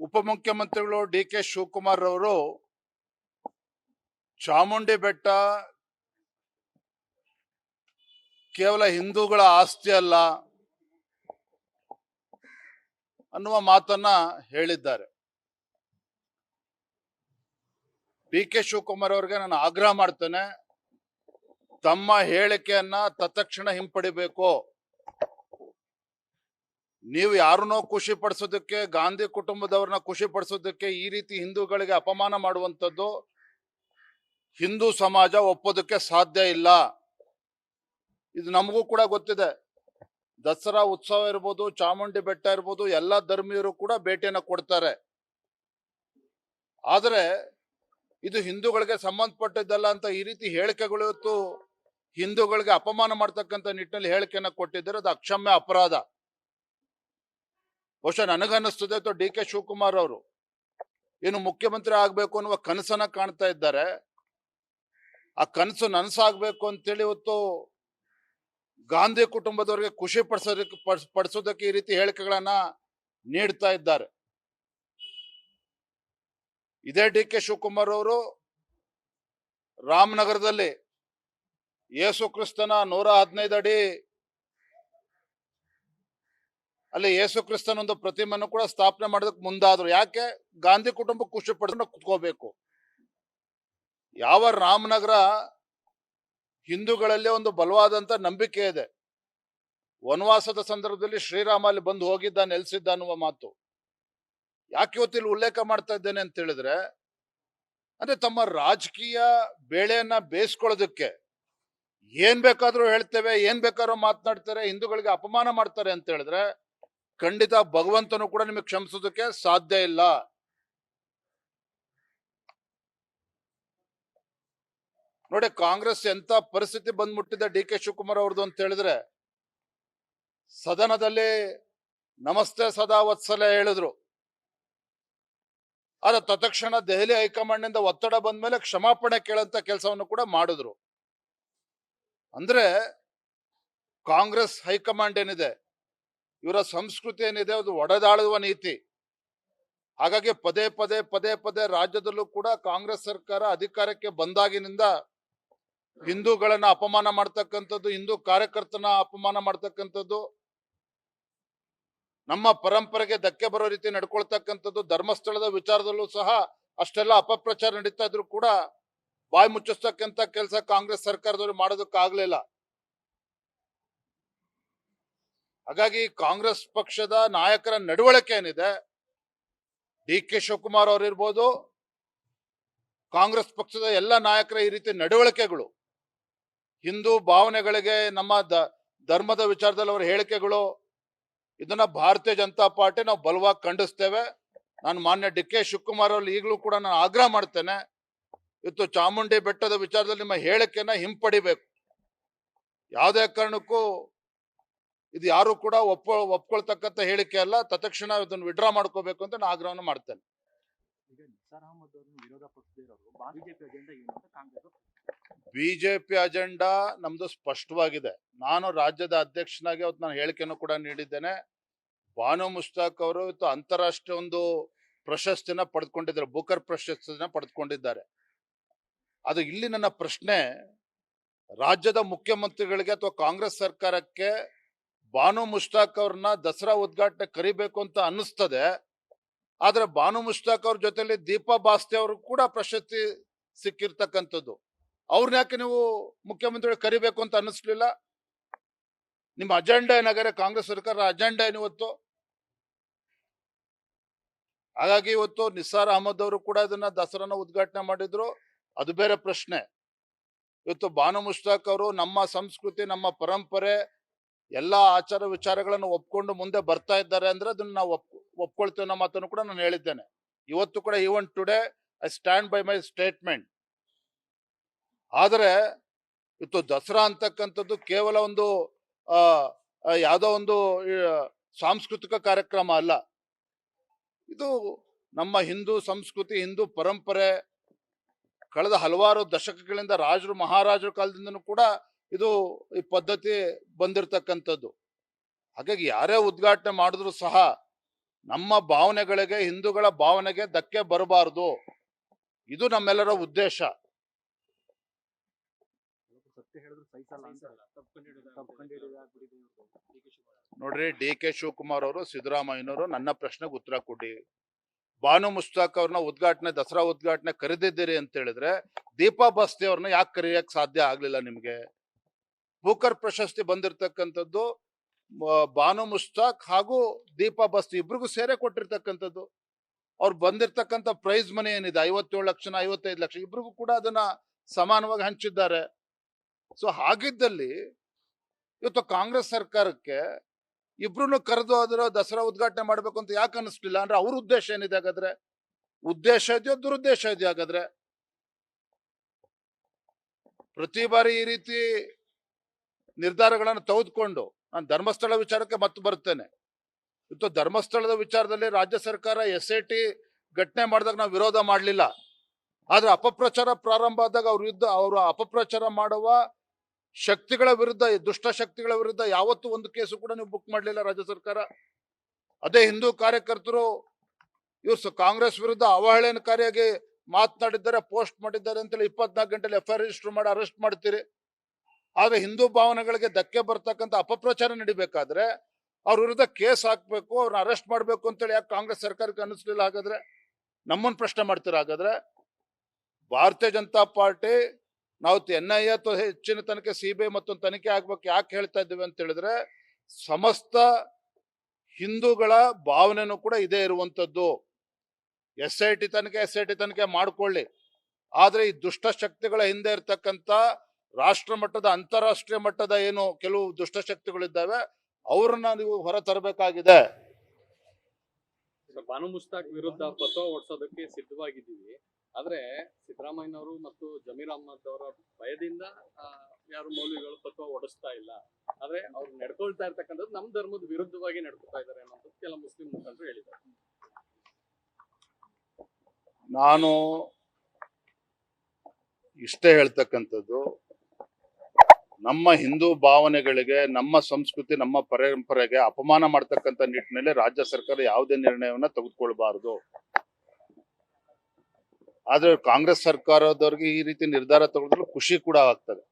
ಉಪಮುಖ್ಯಮಂತ್ರಿಗಳು D K Shivakumar ಅವರು ಚಾಮುಂಡಿ ಬೆಟ್ಟ ಕೇವಲ ಹಿಂದೂಗಳ ಆಸ್ತಿ ಅಲ್ಲ ಅನ್ನುವ ಮಾತನ್ನ ಹೇಳಿದ್ದಾರೆ. ಡಿ ಕೆ ಶಿವಕುಮಾರ್ ಅವರಿಗೆ ನಾನು ಆಗ್ರಹ ಮಾಡ್ತೇನೆ, ತಮ್ಮ ಹೇಳಿಕೆಯನ್ನ ತತ್ಕ್ಷಣ ಹಿಂಪಡಿಬೇಕು. ನೀವು ಯಾರನ್ನೋ ಖುಷಿ ಪಡಿಸೋದಕ್ಕೆ, ಗಾಂಧಿ ಕುಟುಂಬದವ್ರನ್ನ ಖುಷಿ ಪಡಿಸೋದಕ್ಕೆ ಈ ರೀತಿ ಹಿಂದೂಗಳಿಗೆ ಅಪಮಾನ ಮಾಡುವಂಥದ್ದು ಹಿಂದೂ ಸಮಾಜ ಒಪ್ಪೋದಕ್ಕೆ ಸಾಧ್ಯ ಇಲ್ಲ. ಇದು ನಮಗೂ ಕೂಡ ಗೊತ್ತಿದೆ. ದಸರಾ ಉತ್ಸವ ಇರ್ಬೋದು, ಚಾಮುಂಡಿ ಬೆಟ್ಟ ಇರ್ಬೋದು, ಎಲ್ಲ ಧರ್ಮೀಯರು ಕೂಡ ಭೇಟಿಯನ್ನ ಕೊಡ್ತಾರೆ. ಆದರೆ ಇದು ಹಿಂದೂಗಳಿಗೆ ಸಂಬಂಧಪಟ್ಟಿದ್ದಲ್ಲ ಅಂತ ಈ ರೀತಿ ಹೇಳಿಕೆಗಳು ಇವತ್ತು ಹಿಂದೂಗಳಿಗೆ ಅಪಮಾನ ಮಾಡ್ತಕ್ಕಂಥ ನಿಟ್ಟಿನಲ್ಲಿ ಹೇಳಿಕೆಯನ್ನ ಕೊಟ್ಟಿದ್ದಾರೆ. ಅದು ಅಕ್ಷಮ್ಯ ಅಪರಾಧ. ಬಹುಶಃ ನನಗನ್ನಿಸ್ತದೆ ಅಥವಾ ಡಿ ಕೆ ಶಿವಕುಮಾರ್ ಅವರು ಏನು ಮುಖ್ಯಮಂತ್ರಿ ಆಗ್ಬೇಕು ಅನ್ನುವ ಕನಸನ್ನ ಕಾಣ್ತಾ ಇದ್ದಾರೆ. ಆ ಕನಸು ನನಸಾಗ್ಬೇಕು ಅಂತೇಳಿ ಇವತ್ತು ಗಾಂಧಿ ಕುಟುಂಬದವರಿಗೆ ಖುಷಿ ಪಡಿಸೋದಕ್ಕೆ ಈ ರೀತಿ ಹೇಳಿಕೆಗಳನ್ನ ನೀಡ್ತಾ ಇದ್ದಾರೆ. ಇದೇ ಡಿ ಕೆ ಶಿವಕುಮಾರ್ ಅವರು ರಾಮನಗರದಲ್ಲಿ ಯೇಸು ಕ್ರಿಸ್ತನ 115 ಅಡಿ ಅಲ್ಲಿ ಯೇಸು ಕ್ರಿಸ್ತನ ಒಂದು ಪ್ರತಿಮೆಯನ್ನು ಕೂಡ ಸ್ಥಾಪನೆ ಮಾಡೋದಕ್ಕೆ ಮುಂದಾದ್ರು. ಯಾಕೆ? ಗಾಂಧಿ ಕುಟುಂಬ ಖುಷಿ ಪಡ್ಕೊಂಡು ಕುತ್ಕೋಬೇಕು. ಯಾವ ರಾಮನಗರ ಹಿಂದೂಗಳಲ್ಲಿ ಒಂದು ಬಲವಾದಂತ ನಂಬಿಕೆ ಇದೆ. ವನವಾಸದ ಸಂದರ್ಭದಲ್ಲಿ ಶ್ರೀರಾಮ ಅಲ್ಲಿ ಬಂದು ಹೋಗಿದ್ದ, ನೆಲೆಸಿದ್ದ ಅನ್ನುವ ಮಾತು ಯಾಕೆ ಇವತ್ತು ಇಲ್ಲಿ ಉಲ್ಲೇಖ ಮಾಡ್ತಾ ಇದ್ದೇನೆ ಅಂತ ಹೇಳಿದ್ರೆ, ಅಂದ್ರೆ ತಮ್ಮ ರಾಜಕೀಯ ಬೇಳೆಯನ್ನ ಬೇಯಿಸ್ಕೊಳ್ಳೋದಕ್ಕೆ ಏನ್ ಬೇಕಾದ್ರೂ ಹೇಳ್ತೇವೆ, ಏನ್ ಬೇಕಾದ್ರೂ ಮಾತನಾಡ್ತಾರೆ, ಹಿಂದೂಗಳಿಗೆ ಅಪಮಾನ ಮಾಡ್ತಾರೆ ಅಂತ ಹೇಳಿದ್ರೆ ಖಂಡಿತ ಭಗವಂತನು ಕೂಡ ನಿಮಗೆ ಕ್ಷಮಿಸೋದಕ್ಕೆ ಸಾಧ್ಯ ಇಲ್ಲ. ನೋಡಿ, ಕಾಂಗ್ರೆಸ್ ಎಂತ ಪರಿಸ್ಥಿತಿ ಬಂದ್ಬಿಟ್ಟಿದೆ ಡಿ ಕೆ ಶಿವಕುಮಾರ್ ಅವ್ರದ್ದು ಅಂತ ಹೇಳಿದ್ರೆ, ಸದನದಲ್ಲಿ ನಮಸ್ತೆ ಸದಾ ವತ್ಸಲ ಹೇಳಿದ್ರು. ಆದ್ರೆ ತತ್ಕ್ಷಣ ದೆಹಲಿ ಹೈಕಮಾಂಡ್ ನಿಂದ ಒತ್ತಡ ಬಂದ ಮೇಲೆ ಕ್ಷಮಾಪಣೆ ಕೇಳಂತ ಕೆಲಸವನ್ನು ಕೂಡ ಮಾಡಿದ್ರು. ಅಂದ್ರೆ ಕಾಂಗ್ರೆಸ್ ಹೈಕಮಾಂಡ್ ಏನಿದೆ, ಇವರ ಸಂಸ್ಕೃತಿ ಏನಿದೆ, ಅದು ಒಡೆದಾಳುವ ನೀತಿ. ಹಾಗಾಗಿ ಪದೇ ಪದೇ ಪದೇ ಪದೇ ರಾಜ್ಯದಲ್ಲೂ ಕೂಡ ಕಾಂಗ್ರೆಸ್ ಸರ್ಕಾರ ಅಧಿಕಾರಕ್ಕೆ ಬಂದಾಗಿನಿಂದ ಹಿಂದೂಗಳನ್ನ ಅಪಮಾನ ಮಾಡ್ತಕ್ಕಂಥದ್ದು, ಹಿಂದೂ ಕಾರ್ಯಕರ್ತನ ಅಪಮಾನ ಮಾಡ್ತಕ್ಕಂಥದ್ದು, ನಮ್ಮ ಪರಂಪರೆಗೆ ಧಕ್ಕೆ ಬರೋ ರೀತಿ ನಡ್ಕೊಳ್ತಕ್ಕಂಥದ್ದು, ಧರ್ಮಸ್ಥಳದ ವಿಚಾರದಲ್ಲೂ ಸಹ ಅಷ್ಟೆಲ್ಲ ಅಪಪ್ರಚಾರ ನಡೀತಾ ಇದ್ರು ಕೂಡ ಬಾಯಿ ಮುಚ್ಚಿಸ್ತಕ್ಕಂಥ ಕೆಲಸ ಕಾಂಗ್ರೆಸ್ ಸರ್ಕಾರದವರು ಮಾಡೋದಕ್ಕಾಗ್ಲಿಲ್ಲ. ಹಾಗಾಗಿ ಕಾಂಗ್ರೆಸ್ ಪಕ್ಷದ ನಾಯಕರ ನಡವಳಿಕೆ ಏನಿದೆ, ಡಿ ಕೆ ಶಿವಕುಮಾರ್ ಅವರಿರ್ಬೋದು, ಕಾಂಗ್ರೆಸ್ ಪಕ್ಷದ ಎಲ್ಲ ನಾಯಕರ ಈ ರೀತಿ ನಡವಳಿಕೆಗಳು, ಹಿಂದೂ ಭಾವನೆಗಳಿಗೆ, ನಮ್ಮ ಧರ್ಮದ ವಿಚಾರದಲ್ಲಿ ಅವರ ಹೇಳಿಕೆಗಳು, ಇದನ್ನ ಭಾರತೀಯ ಜನತಾ ಪಾರ್ಟಿ ನಾವು ಬಲವಾಗಿ ಖಂಡಿಸ್ತೇವೆ. ನಾನು ಮಾನ್ಯ ಡಿ ಕೆ ಶಿವಕುಮಾರ್ ಅವರು ಈಗಲೂ ಕೂಡ ನಾನು ಆಗ್ರಹ ಮಾಡ್ತೇನೆ, ಇವತ್ತು ಚಾಮುಂಡಿ ಬೆಟ್ಟದ ವಿಚಾರದಲ್ಲಿ ನಿಮ್ಮ ಹೇಳಿಕೆಯನ್ನ ಹಿಂಪಡಿಬೇಕು. ಯಾವುದೇ ಕಾರಣಕ್ಕೂ ಇದು ಯಾರು ಕೂಡ ಒಪ್ಕೊಳ್ತಕ್ಕಂಥ ಹೇಳಿಕೆ ಅಲ್ಲ. ತತ್ಕ್ಷಣ ಇದನ್ನು ವಿಡ್ರಾ ಮಾಡ್ಕೋಬೇಕು ಅಂತ ನಾನು ಆಗ್ರಹವನ್ನು ಮಾಡ್ತೇನೆ. ಬಿಜೆಪಿ ಅಜೆಂಡಾ ನಮ್ದು ಸ್ಪಷ್ಟವಾಗಿದೆ. ನಾನು ರಾಜ್ಯದ ಅಧ್ಯಕ್ಷನಾಗಿ ಅವತ್ತು ನಾನು ಹೇಳಿಕೆಯನ್ನು ಕೂಡ ನೀಡಿದ್ದೇನೆ. ಬಾನು ಮುಷ್ತಾಕ್ ಅವರು ಇವತ್ತು ಅಂತಾರಾಷ್ಟ್ರೀಯ ಒಂದು ಪ್ರಶಸ್ತಿನ ಪಡೆದುಕೊಂಡಿದ್ದಾರೆ, ಬೂಕರ್ ಪ್ರಶಸ್ತಿನ ಪಡೆದುಕೊಂಡಿದ್ದಾರೆ. ಅದು ಇಲ್ಲಿ ನನ್ನ ಪ್ರಶ್ನೆ, ರಾಜ್ಯದ ಮುಖ್ಯಮಂತ್ರಿಗಳಿಗೆ ಅಥವಾ ಕಾಂಗ್ರೆಸ್ ಸರ್ಕಾರಕ್ಕೆ ಬಾನು ಮುಷ್ತಾಕ್ ಅವ್ರನ್ನ ದಸರಾ ಉದ್ಘಾಟನೆ ಕರಿಬೇಕು ಅಂತ ಅನ್ನಿಸ್ತದೆ. ಆದ್ರೆ ಬಾನು ಮುಷ್ತಾಕ್ ಅವ್ರ ಜೊತೆಲಿ ದೀಪಾ ಬಾಸ್ತೆ ಅವರು ಕೂಡ ಪ್ರಶಸ್ತಿ ಸಿಕ್ಕಿರ್ತಕ್ಕಂಥದ್ದು. ಅವ್ರನ್ನ ಯಾಕೆ ನೀವು ಮುಖ್ಯಮಂತ್ರಿಗಳು ಕರಿಬೇಕು ಅಂತ ಅನ್ನಿಸ್ಲಿಲ್ಲ? ನಿಮ್ಮ ಅಜೆಂಡಾ ಏನಾಗಾರೆ, ಕಾಂಗ್ರೆಸ್ ಸರ್ಕಾರ ಅಜೆಂಡಾ ಏನು ಇವತ್ತು? ಹಾಗಾಗಿ ಇವತ್ತು ನಿಸಾರ್ ಅಹಮದ್ ಅವರು ಕೂಡ ಇದನ್ನ ದಸರಾನ ಉದ್ಘಾಟನೆ ಮಾಡಿದ್ರು, ಅದು ಬೇರೆ ಪ್ರಶ್ನೆ. ಇವತ್ತು ಬಾನು ಮುಷ್ತಾಕ್ ಅವರು ನಮ್ಮ ಸಂಸ್ಕೃತಿ, ನಮ್ಮ ಪರಂಪರೆ, ಎಲ್ಲಾ ಆಚಾರ ವಿಚಾರಗಳನ್ನು ಒಪ್ಕೊಂಡು ಮುಂದೆ ಬರ್ತಾ ಇದ್ದಾರೆ ಅಂದ್ರೆ ಅದನ್ನ ನಾವು ಒಪ್ಕೊಳ್ತೇವೆ ಅನ್ನೋ ಮಾತನ್ನು ಕೂಡ ನಾನು ಹೇಳಿದ್ದೇನೆ. ಇವತ್ತು ಕೂಡ even today I stand by my statement. ಆದರೆ ಇವತ್ತು ದಸರಾ ಅಂತಕ್ಕಂಥದ್ದು ಕೇವಲ ಒಂದು ಯಾವುದೋ ಒಂದು ಸಾಂಸ್ಕೃತಿಕ ಕಾರ್ಯಕ್ರಮ ಅಲ್ಲ. ಇದು ನಮ್ಮ ಹಿಂದೂ ಸಂಸ್ಕೃತಿ, ಹಿಂದೂ ಪರಂಪರೆ, ಕಳೆದ ಹಲವಾರು ದಶಕಗಳಿಂದ ರಾಜರು ಮಹಾರಾಜರ ಕಾಲದಿಂದನೂ ಕೂಡ ಇದು ಈ ಪದ್ಧತಿ ಬಂದಿರತಕ್ಕಂಥದ್ದು. ಹಾಗಾಗಿ ಯಾರೇ ಉದ್ಘಾಟನೆ ಮಾಡಿದ್ರು ಸಹ ನಮ್ಮ ಭಾವನೆಗಳಿಗೆ, ಹಿಂದೂಗಳ ಭಾವನೆಗೆ ಧಕ್ಕೆ ಬರಬಾರದು. ಇದು ನಮ್ಮೆಲ್ಲರ ಉದ್ದೇಶ. ನೋಡ್ರಿ, ಡಿ.ಕೆ. ಶಿವಕುಮಾರ್ ಅವರು, ಸಿದ್ದರಾಮಯ್ಯನವರು ನನ್ನ ಪ್ರಶ್ನೆಗೆ ಉತ್ತರ ಕೊಡಿ. ಬಾನು ಮುಷ್ತಾಕ್ ಅವ್ರನ್ನ ಉದ್ಘಾಟನೆ, ದಸರಾ ಉದ್ಘಾಟನೆ ಕರೆದಿದ್ದೀರಿ ಅಂತ ಹೇಳಿದ್ರೆ ದೀಪಾ ಬಸ್ತಿ ಅವ್ರನ್ನ ಯಾಕೆ ಕರೆಯಕ್ ಸಾಧ್ಯ ಆಗ್ಲಿಲ್ಲ ನಿಮ್ಗೆ? ಬೂಕರ್ ಪ್ರಶಸ್ತಿ ಬಂದಿರತಕ್ಕಂಥದ್ದು ಬಾನು ಮುಷ್ತಾಕ್ ಹಾಗೂ ದೀಪಾ ಬಸ್ತಿ ಇಬ್ರಿಗೂ ಸೇರೆ ಕೊಟ್ಟಿರ್ತಕ್ಕಂಥದ್ದು. ಅವ್ರು ಬಂದಿರ್ತಕ್ಕಂಥ ಪ್ರೈಸ್ ಮನಿ ಏನಿದೆ 57 ಲಕ್ಷ 55 ಲಕ್ಷ ಇಬ್ರಿಗೂ ಕೂಡ ಅದನ್ನ ಸಮಾನವಾಗಿ ಹಂಚಿದ್ದಾರೆ. ಸೊ ಹಾಗಿದ್ದಲ್ಲಿ ಇವತ್ತು ಕಾಂಗ್ರೆಸ್ ಸರ್ಕಾರಕ್ಕೆ ಇಬ್ರು ಕರೆದು ಅದರ ದಸರಾ ಉದ್ಘಾಟನೆ ಮಾಡ್ಬೇಕು ಅಂತ ಯಾಕೆ ಅನಿಸ್ಲಿಲ್ಲ? ಅಂದ್ರೆ ಅವ್ರ ಉದ್ದೇಶ ಏನಿದೆ ಹಾಗಾದ್ರೆ? ಉದ್ದೇಶ ಇದೆಯೋ ದುರುದ್ದೇಶ ಇದೆಯೋ ಹಾಗಾದ್ರೆ? ಪ್ರತಿ ಬಾರಿ ಈ ರೀತಿ ನಿರ್ಧಾರಗಳನ್ನು ತೆಗೆದುಕೊಂಡು ನಾನು ಧರ್ಮಸ್ಥಳ ವಿಚಾರಕ್ಕೆ ಮತ್ತೆ ಬರ್ತೇನೆ. ಇವತ್ತು ಧರ್ಮಸ್ಥಳದ ವಿಚಾರದಲ್ಲಿ ರಾಜ್ಯ ಸರ್ಕಾರ SIT ಘಟನೆ ಮಾಡಿದಾಗ ನಾವು ವಿರೋಧ ಮಾಡಲಿಲ್ಲ. ಆದ್ರೆ ಅಪಪ್ರಚಾರ ಪ್ರಾರಂಭ ಆದಾಗ ಅವರು ಅಪಪ್ರಚಾರ ಮಾಡುವ ಶಕ್ತಿಗಳ ವಿರುದ್ಧ, ದುಷ್ಟ ಶಕ್ತಿಗಳ ವಿರುದ್ಧ ಯಾವತ್ತೂ ಒಂದು ಕೇಸು ಕೂಡ ನೀವು ಬುಕ್ ಮಾಡಲಿಲ್ಲ ರಾಜ್ಯ ಸರ್ಕಾರ. ಅದೇ ಹಿಂದೂ ಕಾರ್ಯಕರ್ತರು ಇವ್ರು ಕಾಂಗ್ರೆಸ್ ವಿರುದ್ಧ ಅವಹೇಳನಕಾರಿಯಾಗಿ ಮಾತನಾಡಿದ್ದಾರೆ, ಪೋಸ್ಟ್ ಮಾಡಿದ್ದಾರೆ ಅಂತೇಳಿ 24 ಗಂಟೆಲಿ FIR ರಿಜಿಸ್ಟರ್ ಮಾಡಿ ಅರೆಸ್ಟ್ ಮಾಡ್ತೀರಿ. ಆದ್ರೆ ಹಿಂದೂ ಭಾವನೆಗಳಿಗೆ ಧಕ್ಕೆ ಬರ್ತಕ್ಕಂಥ ಅಪಪ್ರಚಾರ ನಡಿಬೇಕಾದ್ರೆ ಅವ್ರ ವಿರುದ್ಧ ಕೇಸ್ ಹಾಕ್ಬೇಕು, ಅವ್ರನ್ನ ಅರೆಸ್ಟ್ ಮಾಡ್ಬೇಕು ಅಂತೇಳಿ ಯಾಕೆ ಕಾಂಗ್ರೆಸ್ ಸರ್ಕಾರಕ್ಕೆ ಅನ್ನಿಸ್ಲಿಲ್ಲ? ಹಾಗಾದ್ರೆ ನಮ್ಮನ್ನ ಪ್ರಶ್ನೆ ಮಾಡ್ತೀರಾ? ಹಾಗಾದ್ರೆ ಭಾರತೀಯ ಜನತಾ ಪಾರ್ಟಿ ನಾವು NIA ಅಥವಾ ಹೆಚ್ಚಿನ ತನಿಖೆ CBI ಮತ್ತೊಂದು ತನಿಖೆ ಆಗ್ಬೇಕು ಯಾಕೆ ಹೇಳ್ತಾ ಇದ್ದೀವಿ ಅಂತ ಹೇಳಿದ್ರೆ, ಸಮಸ್ತ ಹಿಂದೂಗಳ ಭಾವನೆನೂ ಕೂಡ ಇದೇ ಇರುವಂತದ್ದು. SIT ತನಿಖೆ ಮಾಡ್ಕೊಳ್ಳಿ. ಆದ್ರೆ ಈ ದುಷ್ಟ ಶಕ್ತಿಗಳ ಹಿಂದೆ ಇರ್ತಕ್ಕಂಥ ರಾಷ್ಟ್ರ ಮಟ್ಟದ, ಅಂತಾರಾಷ್ಟ್ರೀಯ ಮಟ್ಟದ ಏನು ಕೆಲವು ದುಷ್ಟ ಶಕ್ತಿಗಳಿದ್ದಾವೆ ಅವ್ರನ್ನ ನೀವು ಹೊರ ತರಬೇಕಾಗಿದೆ. ಬಾನು ಮುಷ್ತಾಕ್ ವಿರುದ್ಧ ಫತವಾ ಹೊರಡಿಸೋದಕ್ಕೆ ಸಿದ್ಧವಾಗಿದ್ದೀವಿ. ಆದ್ರೆ ಸಿದ್ದರಾಮಯ್ಯನವರು ಮತ್ತು ಜಮೀರ್ ಅಹ್ಮದ್ ಅವರ ಭಯದಿಂದ ಯಾರು ಮೌಲ್ಯಗಳು ಫತವಾ ಹೊರಡಿಸ್ತಾ ಇಲ್ಲ. ಆದ್ರೆ ಅವ್ರು ನಡ್ಕೊಳ್ತಾ ಇರ್ತಕ್ಕಂಥದ್ದು ನಮ್ಮ ಧರ್ಮದ ವಿರುದ್ಧವಾಗಿ ನಡ್ಕೊತಾ ಇದ್ದಾರೆ ಅನ್ನೋದು ಕೆಲ ಮುಸ್ಲಿಂ ಮುಖಂಡರು ಹೇಳಿದ್ದಾರೆ. ನಾನು ಇಷ್ಟೇ ಹೇಳ್ತಕ್ಕಂಥದ್ದು, ನಮ್ಮ ಹಿಂದೂ ಭಾವನೆಗಳಿಗೆ, ನಮ್ಮ ಸಂಸ್ಕೃತಿ, ನಮ್ಮ ಪರಂಪರೆಗೆ ಅಪಮಾನ ಮಾಡ್ತಕ್ಕಂಥ ನಿಟ್ಟಿನಲ್ಲಿ ರಾಜ್ಯ ಸರ್ಕಾರ ಯಾವುದೇ ನಿರ್ಣಯವನ್ನ ತೆಗೆದುಕೊಳ್ಬಾರದು. ಆದ್ರೆ ಕಾಂಗ್ರೆಸ್ ಸರ್ಕಾರದವ್ರಿಗೆ ಈ ರೀತಿ ನಿರ್ಧಾರ ತಗೊಳಿದ್ರು ಖುಷಿ ಕೂಡ ಆಗ್ತದೆ.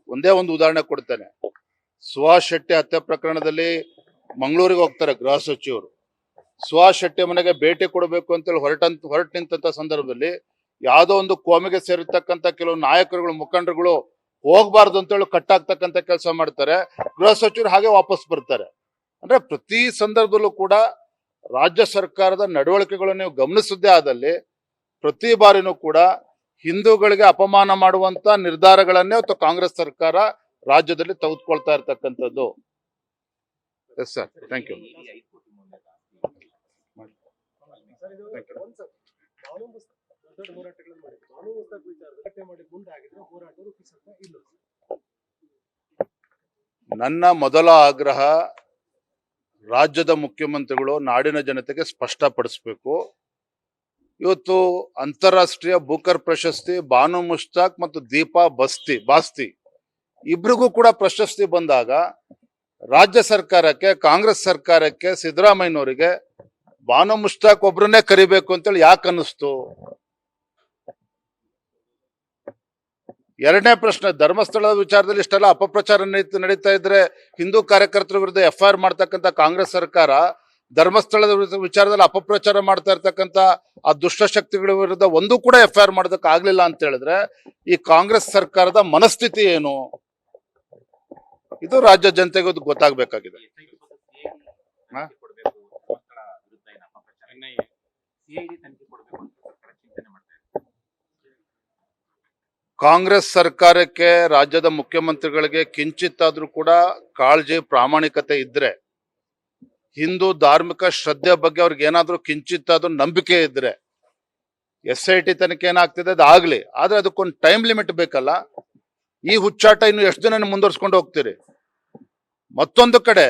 ಒಂದೇ ಒಂದು ಉದಾಹರಣೆ ಕೊಡ್ತೇನೆ. ಸುಹಾಸ್ ಶೆಟ್ಟಿ ಹತ್ಯೆ ಪ್ರಕರಣದಲ್ಲಿ ಮಂಗಳೂರಿಗೆ ಹೋಗ್ತಾರೆ ಗೃಹ ಸಚಿವರು. ಸುಹಾಸ್ ಶೆಟ್ಟಿ ಮನೆಗೆ ಭೇಟಿ ಕೊಡಬೇಕು ಅಂತೇಳಿ ಹೊರಟು ನಿಂತ ಸಂದರ್ಭದಲ್ಲಿ ಯಾವುದೋ ಒಂದು ಕೋಮಿಗೆ ಸೇರಿರ್ತಕ್ಕಂಥ ಕೆಲವು ನಾಯಕರುಗಳು, ಮುಖಂಡರುಗಳು ಹೋಗ್ಬಾರ್ದು ಅಂತೇಳಿ ಕಟ್ಟಾಗ್ತಕ್ಕಂಥ ಕೆಲಸ ಮಾಡ್ತಾರೆ. ಗೃಹ ಸಚಿವರು ಹಾಗೆ ವಾಪಸ್ ಬರ್ತಾರೆ. ಅಂದ್ರೆ ಪ್ರತಿ ಸಂದರ್ಭದಲ್ಲೂ ಕೂಡ ರಾಜ್ಯ ಸರ್ಕಾರದ ನಡವಳಿಕೆಗಳನ್ನು ನೀವು ಗಮನಿಸದೇ ಆದಲ್ಲಿ ಪ್ರತಿ ಬಾರಿನೂ ಕೂಡ ಹಿಂದೂಗಳಿಗೆ ಅಪಮಾನ ಮಾಡುವಂತ ನಿರ್ಧಾರಗಳನ್ನೇ ಅಥವಾ ಕಾಂಗ್ರೆಸ್ ಸರ್ಕಾರ ರಾಜ್ಯದಲ್ಲಿ ತೆಗೆದುಕೊಳ್ತಾ ಇರ್ತಕ್ಕಂಥದ್ದು. Yes sir, thank you. ನನ್ನ ಮೊದಲ ಆಗ್ರಹ ರಾಜ್ಯದ ಮುಖ್ಯಮಂತ್ರಿಗಳು ನಾಡಿನ ಜನತೆಗೆ ಸ್ಪಷ್ಟಪಡಿಸಬೇಕು. ಇವತ್ತು ಅಂತಾರಾಷ್ಟ್ರೀಯ ಬೂಕರ್ ಪ್ರಶಸ್ತಿ ಬಾನು ಮುಷ್ತಾಕ್ ಮತ್ತು ದೀಪಾ ಬಾಸ್ತಿ ಇಬ್ರಿಗೂ ಕೂಡ ಪ್ರಶಸ್ತಿ ಬಂದಾಗ ರಾಜ್ಯ ಸರ್ಕಾರಕ್ಕೆ, ಕಾಂಗ್ರೆಸ್ ಸರ್ಕಾರಕ್ಕೆ, ಸಿದ್ದರಾಮಯ್ಯನವರಿಗೆ ಬಾನು ಮುಷ್ತಾಕ್ ಒಬ್ರನ್ನೇ ಕರಿಬೇಕು ಅಂತೇಳಿ ಯಾಕೆ ಅನ್ನಿಸ್ತು? ಎರಡನೇ ಪ್ರಶ್ನೆ, ಧರ್ಮಸ್ಥಳದ ವಿಚಾರದಲ್ಲಿ ಇಷ್ಟೆಲ್ಲ ಅಪಪ್ರಚಾರ ನಡೀತಾ ಇದ್ರೆ ಹಿಂದೂ ಕಾರ್ಯಕರ್ತರ ವಿರುದ್ಧ FIR ಮಾಡ್ತಕ್ಕಂಥ ಕಾಂಗ್ರೆಸ್ ಸರ್ಕಾರ ಧರ್ಮಸ್ಥಳದ ವಿಚಾರದಲ್ಲಿ ಅಪಪ್ರಚಾರ ಮಾಡ್ತಾ ಇರ್ತಕ್ಕಂಥ ಆ ದುಷ್ಟಶಕ್ತಿಗಳ ವಿರುದ್ಧ ಒಂದು ಕೂಡ FIR ಮಾಡೋದಕ್ಕೆ ಆಗ್ಲಿಲ್ಲ ಅಂತ ಹೇಳಿದ್ರೆ ಈ ಕಾಂಗ್ರೆಸ್ ಸರ್ಕಾರದ ಮನಸ್ಥಿತಿ ಏನು? ಇದು ರಾಜ್ಯ ಜನತೆಗೆ ಗೊತ್ತಾಗಬೇಕಾಗಿದೆ. ಕಾಂಗ್ರೆಸ್ ಸರ್ಕಾರಕ್ಕೆ, ರಾಜ್ಯದ ಮುಖ್ಯಮಂತ್ರಿಗಳಿಗೆ ಕಿಂಚಿತ್ತಾದ್ರೂ ಕೂಡ ಕಾಳಜಿ, ಪ್ರಾಮಾಣಿಕತೆ ಇದ್ರೆ, ಹಿಂದೂ ಧಾರ್ಮಿಕ ಶ್ರದ್ಧೆ ಬಗ್ಗೆ ಅವ್ರಿಗೆ ಏನಾದ್ರೂ ಕಿಂಚಿತ್ತಾದ್ರೂ ನಂಬಿಕೆ ಇದ್ರೆ SIT ತನಿಖೆ ಏನಾಗ್ತಿದೆ ಅದು ಆಗ್ಲಿ. ಆದ್ರೆ ಅದಕ್ಕೊಂದು ಟೈಮ್ ಲಿಮಿಟ್ ಬೇಕಲ್ಲ. ಈ ಹುಚ್ಚಾಟ ಇನ್ನು ಎಷ್ಟು ದಿನ ಮುಂದುವರ್ಸ್ಕೊಂಡು ಹೋಗ್ತೀರಿ? ಮತ್ತೊಂದು ಕಡೆ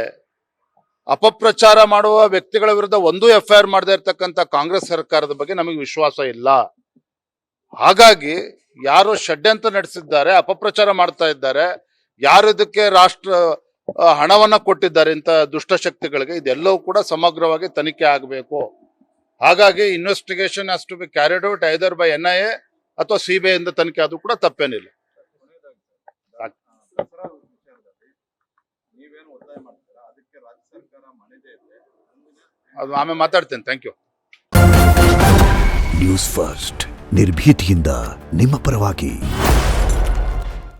ಅಪಪ್ರಚಾರ ಮಾಡುವ ವ್ಯಕ್ತಿಗಳ ವಿರುದ್ಧ ಒಂದೂ FIR ಮಾಡದೇ ಇರ್ತಕ್ಕಂಥ ಕಾಂಗ್ರೆಸ್ ಸರ್ಕಾರದ ಬಗ್ಗೆ ನಮಗೆ ವಿಶ್ವಾಸ ಇಲ್ಲ. ಹಾಗಾಗಿ ಯಾರು ಷಡ್ಯಂತ್ರ ನಡೆಸಿದ್ದಾರೆ, ಅಪಪ್ರಚಾರ ಮಾಡ್ತಾ ಇದ್ದಾರೆ, ಯಾರು ಇದಕ್ಕೆ ಹಣವನ್ನ ಕೊಟ್ಟಿದ್ದಾರೆ ಇಂಥ ದುಷ್ಟಶಕ್ತಿಗಳಿಗೆ. ಇದೆಲ್ಲವೂ ಕೂಡ ಸಮಗ್ರವಾಗಿ ತನಿಖೆ ಆಗಬೇಕು. ಹಾಗಾಗಿ investigation has to be carried out either by NIA ಅಥವಾ CBI ಇಂದ ತನಿಖೆ ಆದ್ರೂ ಕೂಡ ತಪ್ಪೇನಿಲ್ಲ. ಅದು ಆಮೇಲೆ ಮಾತಾಡ್ತೇನೆ. Thank you. ನ್ಯೂಸ್ ಫಸ್ಟ್ ನಿರ್ಭೀತಿಯಿಂದ ನಿಮ್ಮ ಪರವಾಗಿ.